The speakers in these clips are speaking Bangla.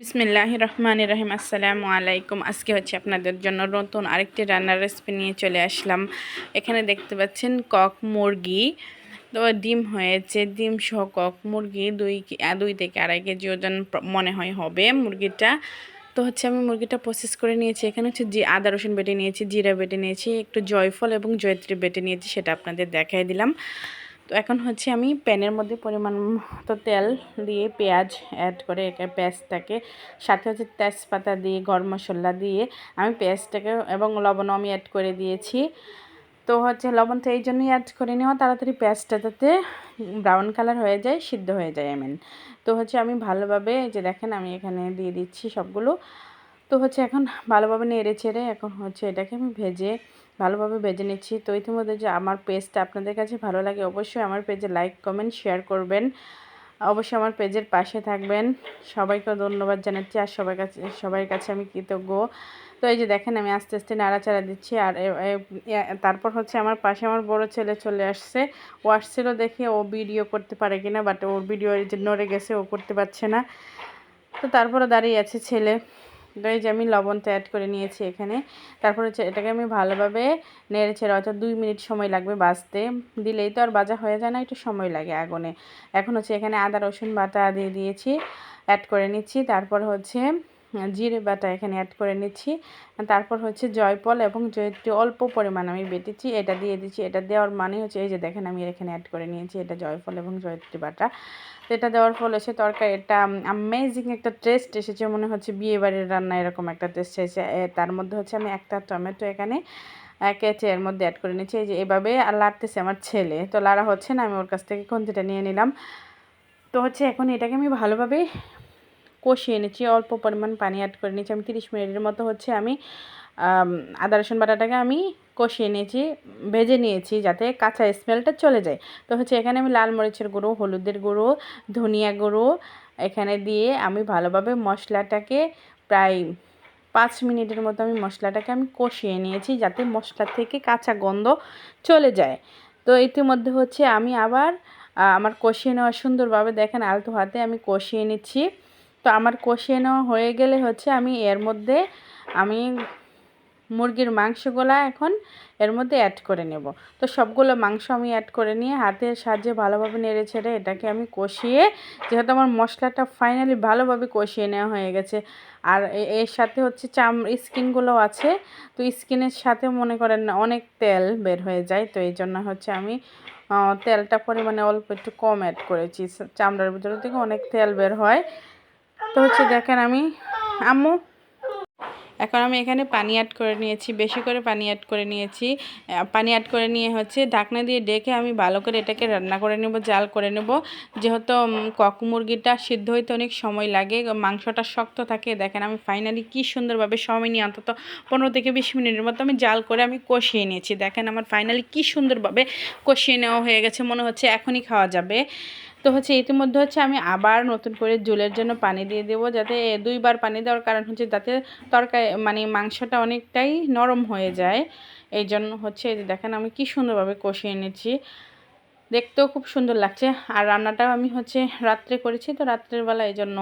বিসমিল্লাহির রহমানির রহিম। আসসালামু আলাইকুম। আজকে হচ্ছে আপনাদের জন্য নতুন আরেকটি রান্নার রেসিপি নিয়ে চলে আসলাম। এখানে দেখতে পাচ্ছেন কক মুরগি, তো ডিম হয়েছে, ডিম সহ কক মুরগি 2 থেকে আড়াই কেজি ওজন মনে হয় হবে মুরগিটা। তো হচ্ছে আমি মুরগিটা প্রসেস করে নিয়েছি। এখানে হচ্ছে আদা রসুন বেটে নিয়েছি, জিরা বেটে নিয়েছি, একটু জয়ফল এবং জয়ত্রী বেটে নিয়েছি, সেটা আপনাদের দেখাই দিলাম। তো এখন হচ্ছে আমি প্যানের মধ্যে পরিমাণ মতো তেল দিয়ে পেঁয়াজ অ্যাড করে পেঁয়াজটাকে, সাথে হচ্ছে তেজপাতা দিয়ে গরম মশলা দিয়ে আমি পেঁয়াজটাকে এবং লবণও আমি অ্যাড করে দিয়েছি। তো হচ্ছে লবণটা এই জন্যই অ্যাড করে নেওয়া, তাড়াতাড়ি পেঁয়াজটা যাতে ব্রাউন কালার হয়ে যায়, সিদ্ধ হয়ে যায় তো হচ্ছে আমি ভালোভাবে, যে দেখেন আমি এখানে দিয়ে দিচ্ছি সবগুলো। তো হচ্ছে এখন ভালোভাবে নেড়ে ছেড়ে এখন হচ্ছে এটাকে আমি ভালোভাবে ভেজে নিচ্ছি। তো ইতিমধ্যে যে আমার পেজটা আপনাদের কাছে ভালো লাগে, অবশ্যই আমার পেজে লাইক কমেন্ট শেয়ার করবেন, অবশ্যই আমার পেজের পাশে থাকবেন। সবাইকে ধন্যবাদ জানাচ্ছি আর সবার কাছে আমি কৃতজ্ঞ। তো এই যে দেখেন আমি আস্তে আস্তে নাড়াচাড়া দিচ্ছি। আর তারপর হচ্ছে আমার পাশে আমার বড় ছেলে চলে আসছে। ও আসছিল দেখে ও ভিডিও করতে পারে কিনা, বাট ওর ভিডিও যে নড়ে গেছে, ও করতে পারছে না। তো তারপরে দাঁড়িয়ে আছে ছেলে। তো এই যে আমি লবণটা অ্যাড করে নিয়েছি এখানে। তারপর হচ্ছে এটাকে আমি ভালোভাবে নেড়ে ছেড়ে, অর্থাৎ 2 মিনিট সময় লাগবে ভাজতে। দিলেই তো আর ভাজা হয়ে যায় না, একটু সময় লাগে আগুনে। এখন হচ্ছে এখানে আদা রসুন বাটা দিয়ে দিয়েছি, অ্যাড করে নিচ্ছি। তারপর হচ্ছে জিরে বাটা এখানে অ্যাড করে নিচ্ছি। তারপর হচ্ছে জয়ফল এবং জয়ত্রী অল্প পরিমাণ আমি বেটেছি, এটা দিয়ে দিচ্ছি। এটা দেওয়ার মানে হচ্ছে এই যে দেখেন আমি এখানে অ্যাড করে নিয়েছি, এটা জয়ফল এবং জয়ত্রী বাটা। তো এটা দেওয়ার ফলে এসে তরকারিটা অ্যামেজিং একটা টেস্ট এসেছে, মনে হচ্ছে বিয়েবাড়ির রান্না এরকম একটা টেস্ট এসেছে। তার মধ্যে হচ্ছে আমি একটা টমেটো এখানে কেটে এর মধ্যে অ্যাড করে নিচ্ছি। এই যে এভাবে আর লাড়তেছে আমার ছেলে, তো লাড়া হচ্ছে না, আমি ওর কাছ থেকে খুন্তিটা নিয়ে নিলাম। তো হচ্ছে এখন এটাকে আমি ভালোভাবে কষিয়ে নিচ্ছি, অল্প পরিমাণ পানি অ্যাড করে নিচ্ছি। আমি 30 মিনিটের মতো হচ্ছে আমি আদা রসুন বাটাটাকে আমি কষিয়ে নিয়েছি, ভেজে নিয়েছি যাতে কাঁচা স্মেলটা চলে যায়। তো হচ্ছে এখানে আমি লাল মরিচের গুঁড়ো, হলুদের গুঁড়ো, ধনিয়া গুঁড়ো এখানে দিয়ে আমি ভালোভাবে মশলাটাকে প্রায় 5 মিনিটের মতো আমি মশলাটাকে আমি কষিয়ে নিয়েছি, যাতে মশলা থেকে কাঁচা গন্ধ চলে যায়। তো ইতিমধ্যে হচ্ছে আমি আবার আমার কষিয়ে নেওয়া সুন্দরভাবে দেখেন আলতো হাতে আমি কষিয়ে নিচ্ছি। তো আমার কষিয়ে নেওয়া হয়ে গেলে হচ্ছে আমি এর মধ্যে আমি মুরগির মাংসগুলা এখন এর মধ্যে অ্যাড করে নেব। তো সবগুলো মাংস আমি অ্যাড করে নিয়ে হাতের সাহায্যে ভালোভাবে নেড়ে ছেড়ে এটাকে আমি কষিয়ে, যেহেতু আমার মশলাটা ফাইনালি ভালোভাবে কষিয়ে নেওয়া হয়ে গেছে, আর এর সাথে হচ্ছে স্কিনগুলো আছে, তো স্কিনের সাথে মনে করেন অনেক তেল বের হয়ে যায়। তো এই জন্য হচ্ছে আমি তেলটা পরিমাণে অল্প একটু কম অ্যাড করেছি, চামড়ার ভিতরে থেকে অনেক তেল বের হয়। তো হচ্ছে দেখেন আমি এখন আমি এখানে পানি অ্যাড করে নিয়েছি, বেশি করে পানি অ্যাড করে নিয়েছি। পানি অ্যাড করে নিয়ে হচ্ছে ঢাকনা দিয়ে ডেকে আমি ভালো করে এটাকে রান্না করে নেব, জাল করে নেব। যেহেতু কক মুরগিটা সিদ্ধ হইতে অনেক সময় লাগে, মাংসটা শক্ত থাকে। দেখেন আমি ফাইনালি কি সুন্দরভাবে সময় নিয়ে অন্তত 15 থেকে 20 মিনিটের মতো আমি জাল করে আমি কষিয়ে নিয়েছি। দেখেন আমার ফাইনালি কি সুন্দরভাবে কষিয়ে নেওয়া হয়ে গেছে, মনে হচ্ছে এখনই খাওয়া যাবে। তো হচ্ছে ইতিমধ্যে হচ্ছে আমি আবার নতুন করে ঝোলের জন্য পানি দিয়ে দেবো, যাতে 2বার পানি দেওয়ার কারণ হচ্ছে যাতে তরকারি মাংসটা অনেকটাই নরম হয়ে যায়। এই জন্য হচ্ছে এই যে দেখেন আমি কি সুন্দরভাবে কষিয়ে নিচ্ছি, দেখতেও খুব সুন্দর লাগছে। আর রান্নাটাও আমি হচ্ছে রাত্রে করেছি, তো রাত্রের বেলা এই জন্য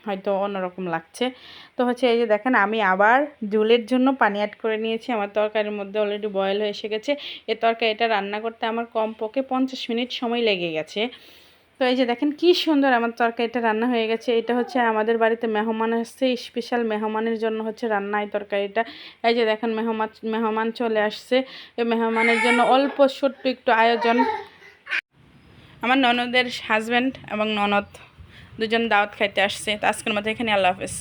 হয়তো অন্যরকম লাগছে। তো হচ্ছে এই যে দেখেন আমি আবার ঝোলের জন্য পানি অ্যাড করে নিয়েছি। আমার তরকারির মধ্যে অলরেডি বয়েল হয়ে এসে গেছে। এই তরকারিটা রান্না করতে আমার কমপক্ষে 50 মিনিট সময় লেগে গেছে। তো এই যে দেখেন কি সুন্দর আমার তরকারিটা রান্না হয়ে গেছে। এটা হচ্ছে আমাদের বাড়িতে মেহমান আসছে, স্পেশাল মেহমানের জন্য হচ্ছে রান্না এই তরকারিটা। এই যে দেখেন মেহমান চলে আসছে, এই মেহমানের জন্য অল্প ছোট্ট একটু আয়োজন। আমার ননদের হাজব্যান্ড এবং ননদ দুজন দাওয়াত খাইতে আসছে। তো আজকের মতো এখানে, আল্লাহ হাফেজ।